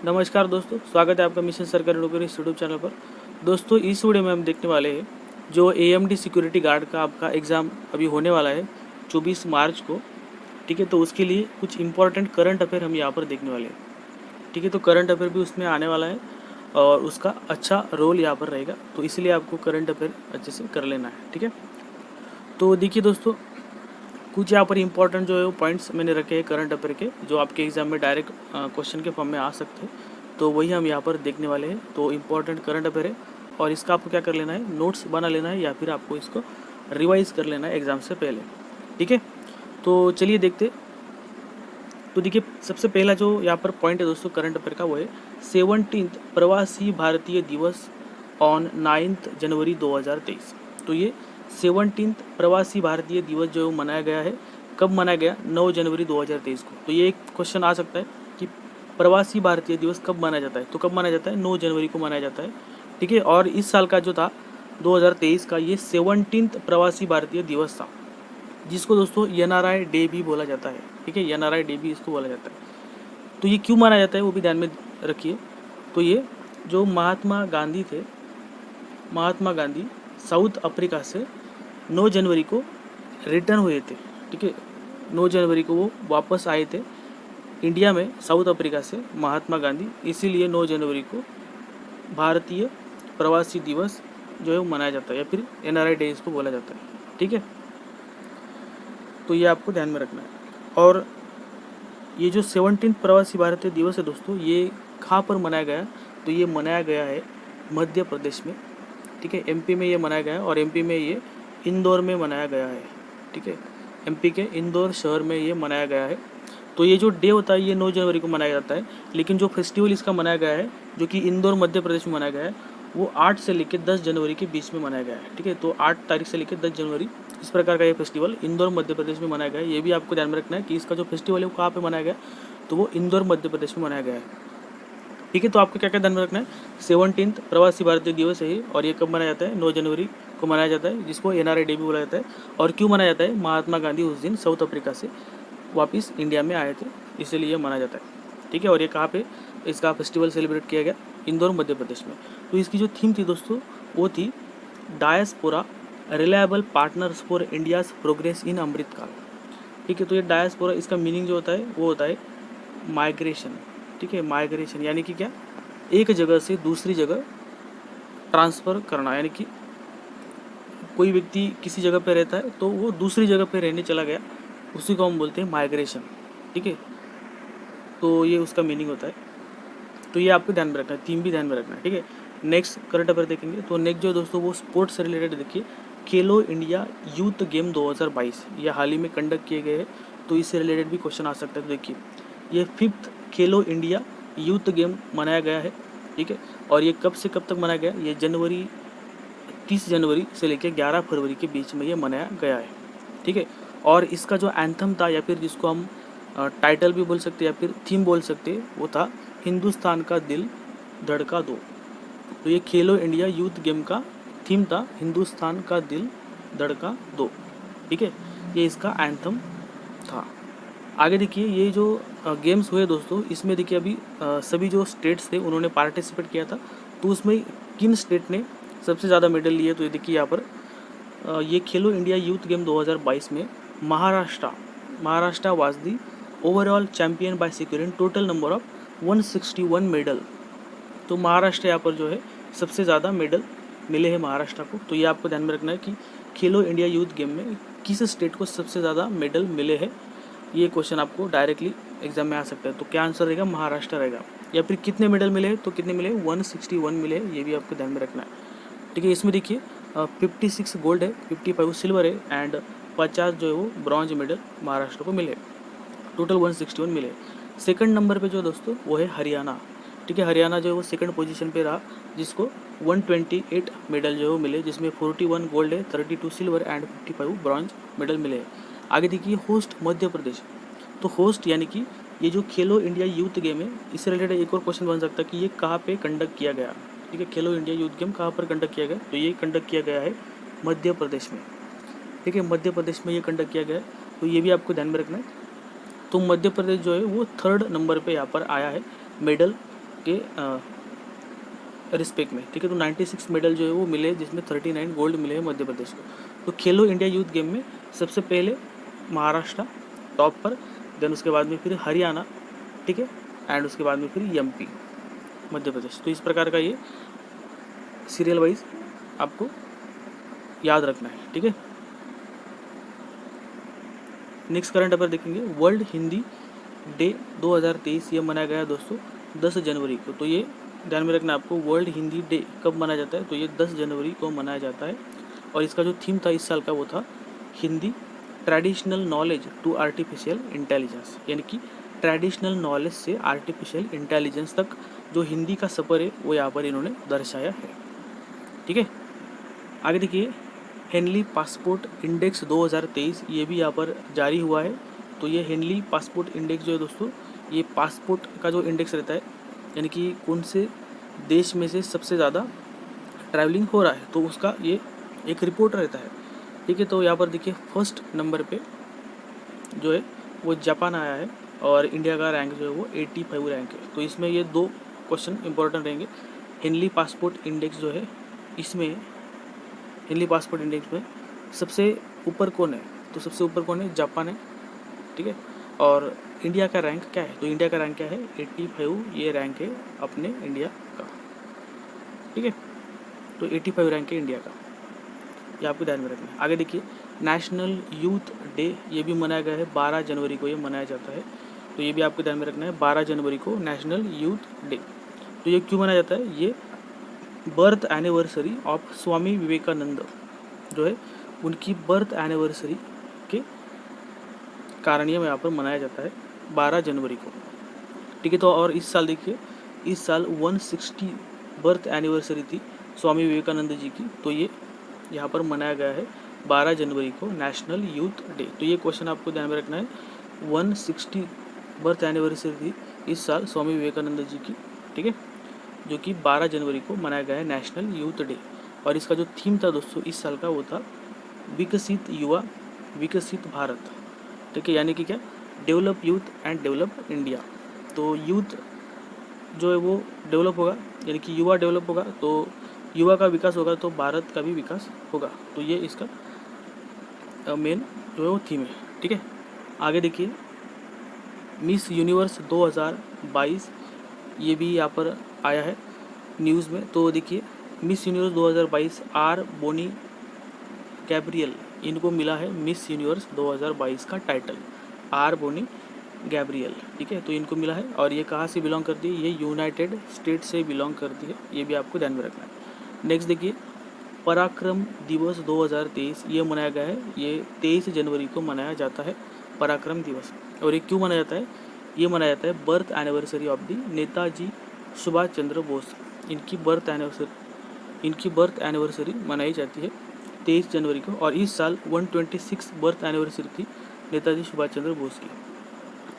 नमस्कार दोस्तों, स्वागत है आपका मिशन सरकारी नौकरी इस यूट्यूब चैनल पर। दोस्तों, इस वीडियो में हम देखने वाले हैं जो एएमडी सिक्योरिटी गार्ड का आपका एग्ज़ाम अभी होने वाला है 24 मार्च को। ठीक है, तो उसके लिए कुछ इंपॉर्टेंट करंट अफेयर हम यहाँ पर देखने वाले हैं। ठीक है, तो करंट अफेयर भी उसमें आने वाला है और उसका अच्छा रोल यहाँ पर रहेगा, तो इसलिए आपको करंट अफेयर अच्छे से कर लेना है। ठीक है, तो देखिए दोस्तों, कुछ यहाँ पर इंपॉर्टेंट जो है वो पॉइंट्स मैंने रखे हैं करंट अफेयर के, जो आपके एग्ज़ाम में डायरेक्ट क्वेश्चन के फॉर्म में आ सकते हैं, तो वही हम यहाँ पर देखने वाले हैं। तो इम्पॉर्टेंट करंट अफेयर है और इसका आपको क्या कर लेना है, नोट्स बना लेना है या फिर आपको इसको रिवाइज कर लेना है एग्ज़ाम से पहले। ठीक है, तो चलिए देखते। तो देखिए, सबसे पहला जो यहाँ पर पॉइंट है दोस्तों करंट अफेयर का, वो है 17th प्रवासी भारतीय दिवस ऑन 9 जनवरी 2023। तो ये 17th प्रवासी भारतीय दिवस जो मनाया गया है, कब मनाया गया? 9 जनवरी 2023 को। तो ये एक क्वेश्चन आ सकता है कि प्रवासी भारतीय दिवस कब मनाया जाता है? तो कब मनाया जाता है? 9 जनवरी को मनाया जाता है। ठीक है, और इस साल का जो था 2023 का, ये 17th प्रवासी भारतीय दिवस था, जिसको दोस्तों एनआरआई डे भी बोला जाता है। ठीक है, एनआरआई डे भी इसको बोला जाता है। तो ये क्यों माना जाता है वो भी ध्यान में रखिए। तो ये जो महात्मा गांधी थे, महात्मा गांधी साउथ अफ्रीका से 9 जनवरी को रिटर्न हुए थे। ठीक है, 9 जनवरी को वो वापस आए थे इंडिया में साउथ अफ्रीका से महात्मा गांधी, इसीलिए 9 जनवरी को भारतीय प्रवासी दिवस जो है वो मनाया जाता है, या फिर एनआरआई डे इसको बोला जाता है। ठीक है, तो ये आपको ध्यान में रखना है। और ये जो 17 प्रवासी भारतीय दिवस है दोस्तों, ये कहाँ पर मनाया गया? तो ये मनाया गया है मध्य प्रदेश में। ठीक है, एमपी में ये मनाया गया है और एमपी में ये इंदौर में मनाया गया है। ठीक है, एमपी के इंदौर शहर में ये मनाया गया है। तो ये जो डे होता है ये 9 जनवरी को मनाया जाता है, लेकिन जो फेस्टिवल इसका मनाया गया है, जो कि इंदौर मध्य प्रदेश में मनाया गया है, वो 8 से लेकर 10 जनवरी के बीच में मनाया गया है। ठीक है, तो 8 तारीख से लेकर 10 जनवरी, इस प्रकार का ये फेस्टिवल इंदौर मध्य प्रदेश में मनाया गया है। ये भी आपको ध्यान में रखना है कि इसका जो फेस्टिवल है वो कहाँ पे मनाया गया, तो वो इंदौर मध्य प्रदेश में मनाया गया है। ठीक है, तो आपको क्या क्या ध्यान में रखना है, 17th प्रवासी भारतीय दिवस है ये, और ये कब मनाया जाता है? 9 जनवरी को मनाया जाता है, जिसको एनआरआई डे भी बोला जाता है। और क्यों मनाया जाता है? महात्मा गांधी उस दिन साउथ अफ्रीका से वापस इंडिया में आए थे, इसीलिए मनाया जाता है। ठीक है, और ये कहाँ पे इसका फेस्टिवल सेलिब्रेट किया गया? इंदौर मध्य प्रदेश में। तो इसकी जो थीम थी दोस्तों, वो थी diaspora reliable partners for India's progress in Amritkaal. ठीक है, तो ये डायस्पोरा, इसका मीनिंग जो होता है वो होता है माइग्रेशन। ठीक है, माइग्रेशन यानी कि क्या? एक जगह से दूसरी जगह ट्रांसफ़र करना, यानी कि कोई व्यक्ति किसी जगह पे रहता है तो वो दूसरी जगह पे रहने चला गया, उसी को हम बोलते हैं माइग्रेशन। ठीक है, तो ये उसका मीनिंग होता है। तो ये आपको ध्यान में रखना है, थीम भी ध्यान में रखना है। ठीक है, नेक्स्ट करंट अफेयर देखेंगे। तो नेक्स्ट जो दोस्तों वो स्पोर्ट्स से रिलेटेड देखिए, खेलो इंडिया यूथ गेम 2022 ये हाल ही में कंडक्ट किए गए हैं, तो इससे रिलेटेड भी क्वेश्चन आ सकता है। तो देखिए, ये 5th खेलो इंडिया यूथ गेम मनाया गया है। ठीक है, और ये कब से कब तक मनाया गया? ये 30 जनवरी से लेकर 11 फरवरी के बीच में ये मनाया गया है। ठीक है, और इसका जो एंथम था, या फिर जिसको हम टाइटल भी बोल सकते हैं या फिर थीम बोल सकते हैं, वो था हिंदुस्तान का दिल धड़का दो। तो ये खेलो इंडिया यूथ गेम का थीम था, हिंदुस्तान का दिल धड़का दो। ठीक है, ये इसका एंथम था। आगे देखिए, ये जो गेम्स हुए दोस्तों, इसमें देखिए अभी सभी जो स्टेट्स थे उन्होंने पार्टिसिपेट किया था, तो उसमें किन स्टेट ने सबसे ज़्यादा मेडल लिए? तो ये देखिए यहाँ पर ये खेलो इंडिया यूथ गेम 2022 में Maharashtra was the overall champion by securing total number of 161 medal. तो महाराष्ट्र यहाँ पर जो है सबसे ज़्यादा मेडल मिले हैं महाराष्ट्र को। तो ये आपको ध्यान में रखना है कि खेलो इंडिया यूथ गेम में किस स्टेट को सबसे ज़्यादा मेडल मिले हैं। ये क्वेश्चन आपको डायरेक्टली एग्जाम में आ सकता है। तो क्या आंसर रहेगा? महाराष्ट्र रहेगा। या फिर कितने मेडल मिले हैं? तो कितने मिले? 161 मिले हैं, ये भी आपको ध्यान में रखना है। ठीक है, इसमें देखिए 56 गोल्ड है, 55 सिल्वर है एंड 50 जो है वो ब्रॉन्ज मेडल महाराष्ट्र को मिले, टोटल 161 मिले। सेकंड नंबर पे जो दोस्तों वो है हरियाणा। ठीक है, हरियाणा जो है वो सेकंड पोजीशन पे रहा, जिसको 128 मेडल जो है वो मिले, जिसमें 41 गोल्ड है, 32 सिल्वर एंड 55 ब्रॉन्ज मेडल मिले। आगे देखिए होस्ट मध्य प्रदेश। तो होस्ट यानी कि ये जो खेलो इंडिया यूथ गेम है, इससे रिलेटेड एक और क्वेश्चन बन सकता है कि ये कहाँ पे कंडक्ट किया गया। ठीक है, खेलो इंडिया यूथ गेम कहाँ पर कंडक्ट किया गया? तो ये कंडक्ट किया गया है मध्य प्रदेश में। ठीक है, मध्य प्रदेश में ये कंडक्ट किया गया है, तो ये भी आपको ध्यान में रखना है। तो मध्य प्रदेश जो है वो 3rd नंबर पे यहाँ पर आया है मेडल के रिस्पेक्ट में, ठीक है। तो 96 मेडल जो है वो मिले, जिसमें 39 गोल्ड मिले हैं मध्य प्रदेश को। तो खेलो इंडिया यूथ गेम में सबसे पहले महाराष्ट्र टॉप पर, देन उसके बाद में फिर हरियाणा, ठीक है, एंड उसके बाद में फिर एमपी, मध्य प्रदेश। तो इस प्रकार का ये सीरियल वाइज आपको याद रखना है, ठीक है। नेक्स्ट करंट अफेयर देखेंगे। वर्ल्ड हिंदी डे 2023 ये मनाया गया दोस्तों 10 जनवरी को। तो ये ध्यान में रखना आपको, वर्ल्ड हिंदी डे कब मनाया जाता है, तो ये 10 जनवरी को मनाया जाता है। और इसका जो थीम था इस साल का वो था Hindi traditional knowledge to artificial intelligence, यानी कि ट्रेडिशनल नॉलेज से आर्टिफिशियल इंटेलिजेंस तक जो हिंदी का सफ़र है वो यहाँ पर इन्होंने दर्शाया है, ठीक है। आगे देखिए, हेनली पासपोर्ट इंडेक्स 2023 ये भी यहाँ पर जारी हुआ है। तो ये हेनली पासपोर्ट इंडेक्स जो है दोस्तों, ये पासपोर्ट का जो इंडेक्स रहता है, यानी कि कौन से देश में से सबसे ज़्यादा ट्रैवलिंग हो रहा है, तो उसका ये एक रिपोर्ट रहता है, ठीक है। तो यहाँ पर देखिए फर्स्ट नंबर पे जो है वो जापान आया है और इंडिया का रैंक जो है वो 85 रैंक है। तो इसमें ये 2 क्वेश्चन इंपॉर्टेंट रहेंगे। हेनली पासपोर्ट इंडेक्स जो है, इसमें हेनली पासपोर्ट इंडेक्स में सबसे ऊपर कौन है, तो सबसे ऊपर कौन है, जापान है, ठीक है। और इंडिया का रैंक क्या है, तो इंडिया का रैंक क्या है, 85 ये रैंक है अपने इंडिया का, ठीक है। तो 85 रैंक है इंडिया का, ये आपको ध्यान में रखना है। आगे देखिए, नेशनल यूथ डे ये भी मनाया गया है, 12 जनवरी को ये मनाया जाता है। तो ये भी आपको ध्यान में रखना है, 12 जनवरी को नेशनल यूथ डे। तो ये क्यों मनाया जाता है, ये birth anniversary of Swami Vivekananda जो है उनकी बर्थ एनिवर्सरी के कारण ये यहाँ पर मनाया जाता है 12 जनवरी को, ठीक है। तो और इस साल देखिए, इस साल 160 बर्थ एनिवर्सरी थी स्वामी विवेकानंद जी की। तो ये यहाँ पर मनाया गया है 12 जनवरी को नेशनल यूथ डे। तो ये क्वेश्चन आपको ध्यान में रखना है, 160 बर्थ एनिवर्सरी थी इस साल स्वामी विवेकानंद जी की, ठीक है, जो कि 12 जनवरी को मनाया गया है नेशनल यूथ डे। और इसका जो थीम था दोस्तों इस साल का वो था विकसित युवा विकसित भारत, ठीक है, यानी कि क्या, develop youth and develop India. तो यूथ जो है वो डेवलप होगा, यानी कि युवा डेवलप होगा, तो युवा का विकास होगा तो भारत का भी विकास होगा। तो ये इसका मेन जो है वो थीम है, ठीक है। आगे देखिए, मिस यूनिवर्स 2022 ये भी यहाँ पर आया है न्यूज़ में। तो देखिए, Miss Universe 2022 R Bonney Gabriel, इनको मिला है मिस यूनिवर्स 2022 का टाइटल, आर बोनी गैब्रियल, ठीक है। तो इनको मिला है और ये कहाँ से बिलोंग करती है, ये यूनाइटेड स्टेट से बिलोंग करती है, ये भी आपको ध्यान में रखना है। नेक्स्ट देखिए, पराक्रम दिवस 2023 ये मनाया गया है, ये 23 जनवरी को मनाया जाता है पराक्रम दिवस। और ये क्यों मनाया जाता है, ये मनाया जाता है birth anniversary of the Netaji Subhas Chandra Bose, इनकी बर्थ एनिवर्सरी मनाई जाती है 23 जनवरी को। और इस साल 126 बर्थ एनिवर्सरी थी नेताजी सुभाष चंद्र बोस की,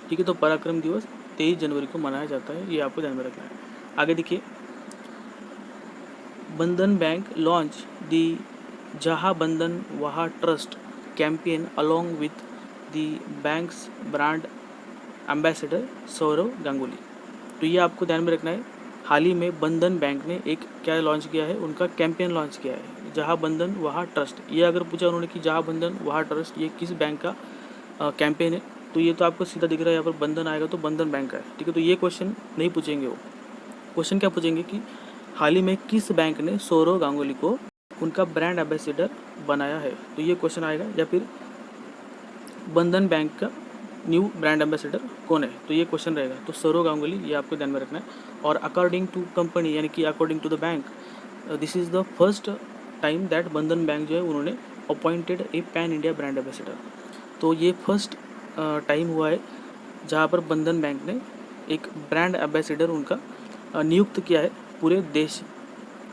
ठीक है। तो पराक्रम दिवस 23 जनवरी को मनाया जाता है, ये आपको ध्यान में रखना है। आगे देखिए, बंधन बैंक लॉन्च दी जहाँ बंधन वहाँ trust campaign along with the bank's brand ambassador Sourav Ganguly. तो ये आपको ध्यान में रखना है, हाल ही में बंधन बैंक ने एक क्या लॉन्च किया है, उनका कैंपेन लॉन्च किया है, जहाँ बंधन वहाँ ट्रस्ट। ये अगर पूछा उन्होंने कि जहाँ बंधन वहाँ ट्रस्ट ये किस बैंक का कैंपेन है, तो ये तो आपको सीधा दिख रहा है, यहाँ पर बंधन आएगा तो बंधन बैंक का है, ठीक है। तो ये क्वेश्चन नहीं पूछेंगे, वो क्वेश्चन क्या पूछेंगे कि हाल ही में किस बैंक ने सौरव गांगुली को उनका ब्रांड एम्बेसडर बनाया है, तो ये क्वेश्चन आएगा। या फिर बंधन बैंक का न्यू ब्रांड एम्बेसडर कौन है, तो ये क्वेश्चन रहेगा। तो सौरव गांगुली, ये आपको ध्यान में रखना है। और अकॉर्डिंग टू कंपनी, यानी कि according to the bank, this is the first time that Bandhan bank जो है उन्होंने appointed a pan India brand ambassador. तो ये फर्स्ट टाइम हुआ है जहाँ पर बंधन बैंक ने एक ब्रांड एम्बेसडर उनका नियुक्त किया है पूरे देश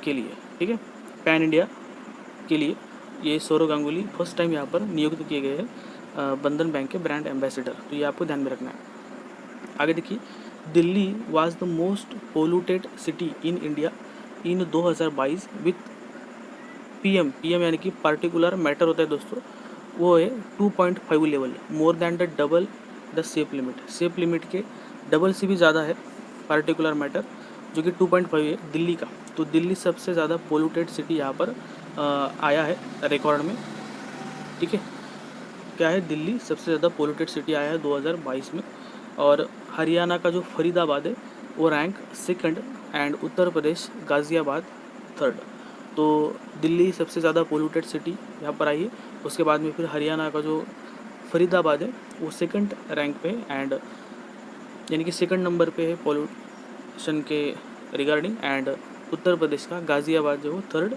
के लिए, ठीक है, पैन इंडिया के लिए। ये सौरव गांगुली फर्स्ट टाइम यहाँ पर नियुक्त किए गए हैं बंधन बैंक के ब्रांड एम्बेसडर, तो ये आपको ध्यान में रखना है। आगे देखिए, Delhi was the most polluted city in India in 2022 with PM यानी कि पार्टिकुलर मैटर होता है दोस्तों, वो है 2.5 level, more than the double the safe limit. Safe limit के डबल से भी ज़्यादा है पार्टिकुलर मैटर, जो कि 2.5 है दिल्ली का। तो दिल्ली सबसे ज़्यादा पोल्यूटेड सिटी यहाँ पर आया है रिकॉर्ड में, ठीक है। क्या है, दिल्ली सबसे ज़्यादा पोल्यूटेड सिटी आया है 2022 में। और हरियाणा का जो फरीदाबाद है वो rank 2nd and Uttar Pradesh Ghaziabad 3rd। तो दिल्ली सबसे ज़्यादा पोल्यूटेड सिटी यहाँ पर आई है। उसके बाद में फिर हरियाणा का जो फरीदाबाद है वो 2nd रैंक पे एंड यानी कि 2nd नंबर पे है पोल्यूशन के रिगार्डिंग, एंड उत्तर प्रदेश का गाज़ियाबाद जो वो 3rd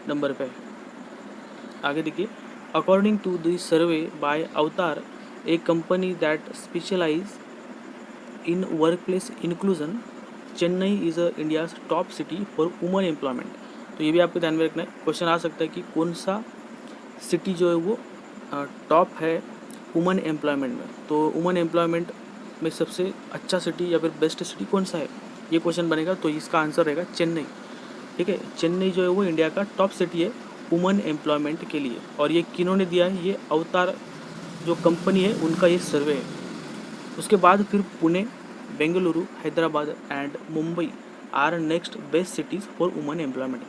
नंबर पे है। आगे देखिए, according to the survey by Avtar, a company that specialise in workplace inclusion, Chennai is India's top city for woman employment. तो ये भी आपको ध्यान में रखना है, क्वेश्चन आ सकता है कि कौन सा सिटी जो है वो टॉप है वुमन एम्प्लॉयमेंट में। तो वुमन एम्प्लॉयमेंट में सबसे अच्छा सिटी या फिर बेस्ट सिटी कौन सा है, ये क्वेश्चन बनेगा। तो इसका आंसर रहेगा चेन्नई, ठीक है। चेन्नई जो है वो इंडिया का टॉप सिटी है वुमन एम्प्लॉयमेंट के लिए। और ये किन्होंने दिया है, ये अवतार जो कंपनी है उनका ये सर्वे है। उसके बाद फिर Pune, Bengaluru, Hyderabad and Mumbai are next best cities for woman employment.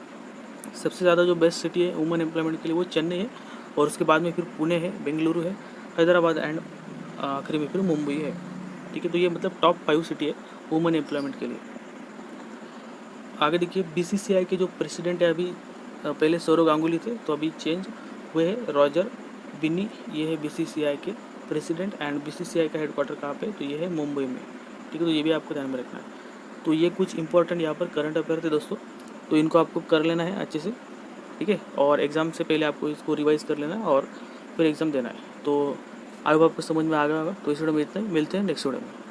सबसे ज़्यादा जो बेस्ट सिटी है वुमन एम्प्लॉयमेंट के लिए वो चेन्नई है, और उसके बाद में फिर पुणे है, बेंगलुरु है, हैदराबाद एंड आखिरी में फिर मुंबई है, ठीक है। तो ये मतलब टॉप 5 सिटी है वुमन एम्प्लॉयमेंट के लिए। आगे देखिए, बीसीसीआई के जो प्रेसिडेंट है अभी, पहले सौरव गांगुली थे, तो अभी चेंज हुए हैं रॉजर बिन्नी, ये है बीसीसीआई के प्रेसिडेंट। एंड बीसीसीआई का हेडक्वार्टर कहाँ पे, तो ये है मुंबई में, ठीक है। तो ये भी आपको ध्यान में रखना है। तो ये कुछ इंपॉर्टेंट यहाँ पर करंट अफेयर थे दोस्तों, तो इनको आपको कर लेना है अच्छे से, ठीक है। और एग्ज़ाम से पहले आपको इसको रिवाइज कर लेना है और फिर एग्ज़ाम देना है। तो आई होप आपको समझ में आ गया होगा। तो इस वीडियो में इतना ही, मिलते हैं नेक्स्ट वीडियो में।